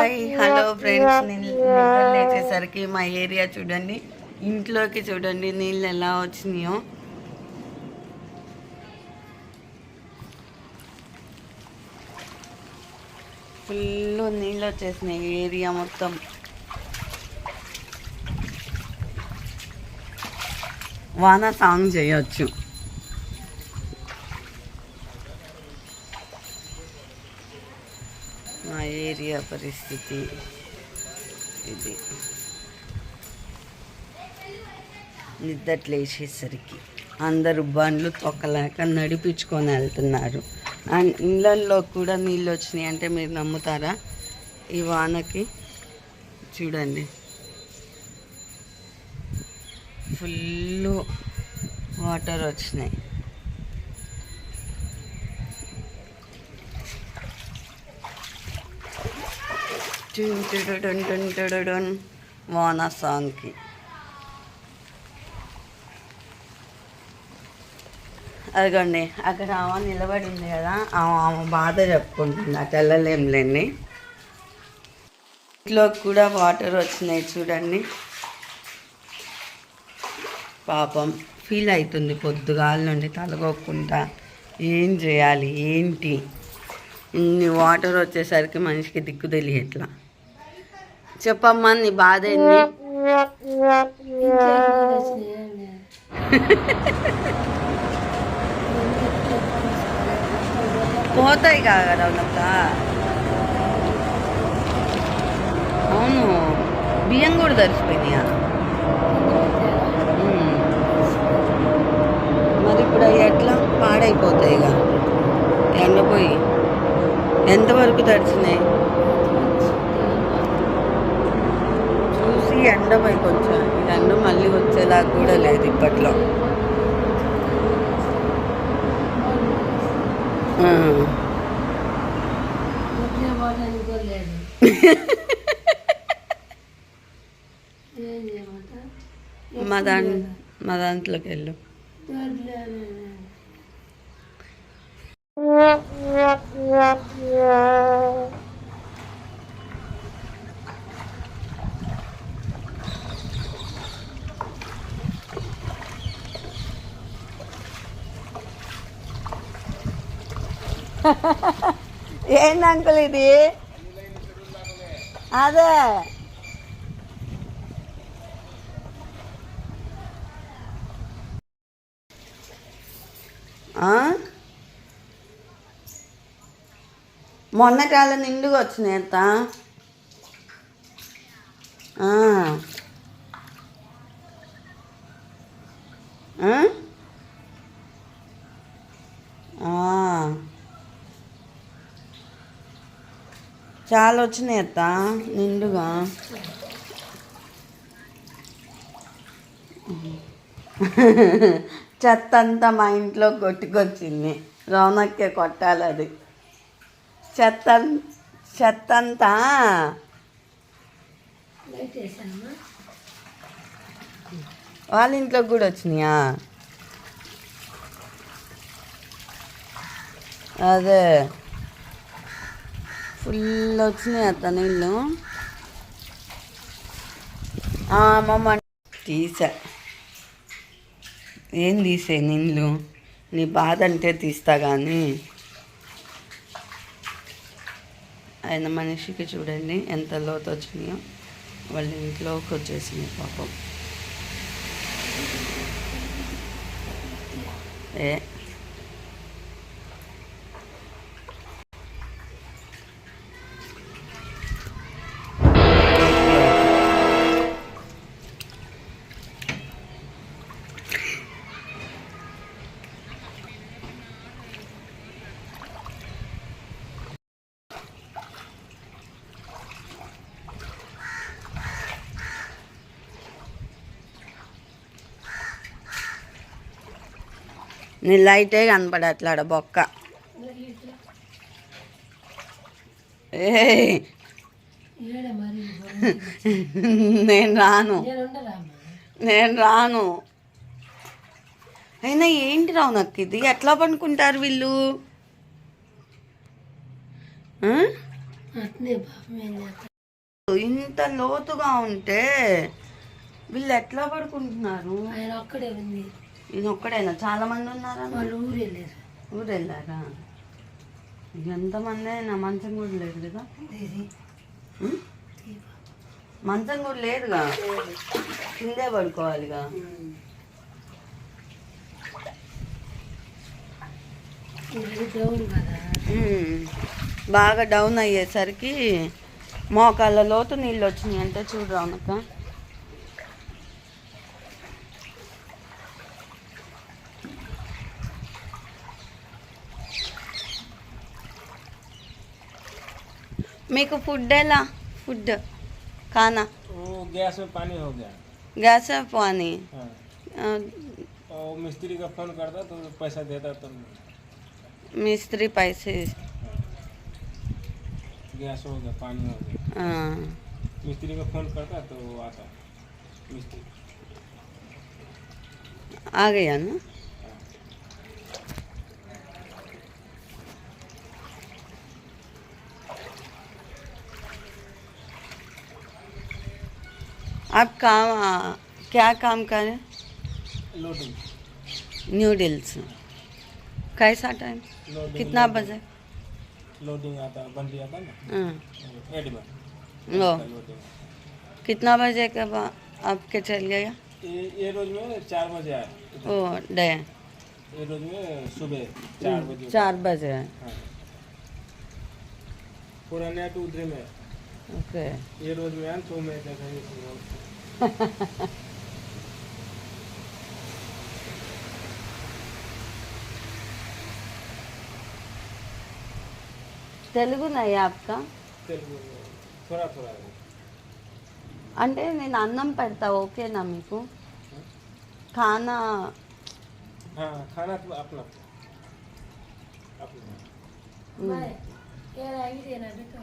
Hi hello friends, నిద్ర లేచేసరికి మా ఏరియా చూడండి, ఇంట్లోకి చూడండి నీళ్ళు ఎలా వచ్చినాయో. ఫుల్ నీళ్ళు వచ్చేసినాయి ఏరియా మొత్తం. వాన సాంగ్ చేయొచ్చు. మా ఏరియా పరిస్థితి ఇది. నిద్రలేసేసరికి అందరూ బండ్లు తొక్కలేక నడిపించుకొని వెళ్తున్నారు. అండ్ ఇళ్ళల్లో కూడా నీళ్ళు వచ్చినాయి అంటే మీరు నమ్ముతారా? ఈ వానకి చూడండి ఫుల్ వాటర్ వచ్చినాయి. వాన సాంగ్కి అదిగోండి, అక్కడ ఆమె నిలబడి ఉంది కదా, ఆమె బాధ చెప్పుకుంటుంది. అటు వెళ్ళలేంలేండి. ఇంట్లో కూడా వాటర్ వచ్చినాయి చూడండి. పాపం ఫీల్ అవుతుంది పొద్దుగాల నుండి తలగొక్కుంటా. ఏం చేయాలి ఏంటి, ఇన్ని వాటర్ వచ్చేసరికి మనిషికి దిక్కు తెలియట్లా. చెప్పమ్మా నీ బాధ ఏంది? పోతాయి కదా వాళ్ళక్క. అవును, బియ్యం కూడా తడిసిపోయినాయా? మరి ఇప్పుడు అవి ఎట్లా పాడైపోతాయి ఇక ఎండపోయి. ఎంతవరకు తడిచినాయి చూసి ఎండపోయి కొంచెం. ఈ ఎండ మళ్ళీ వచ్చేలాగా కూడా లేదు ఇప్పట్లో. మా దాంట్లోకి వెళ్ళు. ఏంటి అంకుల్ ఇది? అదే మొన్నకాలం నిండుగా వచ్చినాయి అత్త. చాలా వచ్చినాయి అత్త నిండుగా. చెత్త అంతా మా ఇంట్లో కొట్టుకొచ్చింది. రౌనక్కే కొట్టాలి అది. చెత్త అంతా వాళ్ళ ఇంట్లోకి కూడా వచ్చినాయా? అదే ఫుల్ వచ్చినాయి అత్త నీళ్ళు. అమ్మమ్మ తీసా. ఏం తీసే నీళ్ళు? నీ బాధ అంటే తీస్తా కానీ ఆయన మనిషికి చూడండి ఎంత లోతు వచ్చినాయో. వాళ్ళ ఇంట్లోకి వచ్చేసినాయి పాపం. నీ లైటే కనపడట్లాడ బొక్క. నేను రాను. అయినా ఏంటి రావు నాకు ఇది? ఎట్లా పనుకుంటారు వీళ్ళు? ఇంత లోతుగా ఉంటే వీళ్ళు ఎట్లా పడుకుంటున్నారు? ఆయన ఒక్కడే ఉంది. ఈయన ఒక్కడైనా చాలా మంది ఉన్నారా? వాళ్ళు ఊరు వెళ్ళారు. ఊరు వెళ్ళారా? ఎంతమంది అయినా మంచం కూడా లేదు కదా? మంచం కూడా లేదుగా, కిందే పడుకోవాలిగా. బాగా డౌన్ అయ్యేసరికి మోకాళ్ళ లోతు నీళ్ళు వచ్చినాయి అంటే చూడు రౌనక. మీకు ఫుడ్ ఎలా? ఫుడ్ खाना गैस में पानी हो गया। गैस में पानी? हाँ। और मिस्त्री का फोन करता तो पैसा देता तो मिस्त्री पैसे। गैस हो गया, पानी हो गया। हाँ। मिस्त्री का फोन करता तो आता मिस्त्री। आ गया ना? आप काम क्या काम करें? लोडिंग। न्यूडल्स। कैसा टाइम? कितना बजे? लोडिंग आता बंदी आता ना। एडमन। ओ कितना बजे के बाद आपके चल गया? ये रोज में 4 बजे आए। ओ डे ये रोज में सुबह 4 बजे। 4 बजे। हाँ। पुराने तो उधर में। ओके। ये रोज में आन तो मैं देखा ये తెలుగు नहीं आपका? तेलुगु थोड़ा थोड़ा। అంటే నేను అన్నం పెడతా, ఓకేనా మీకు? खाना हाँ खाना तो अपना अपना। क्या देना बेटा?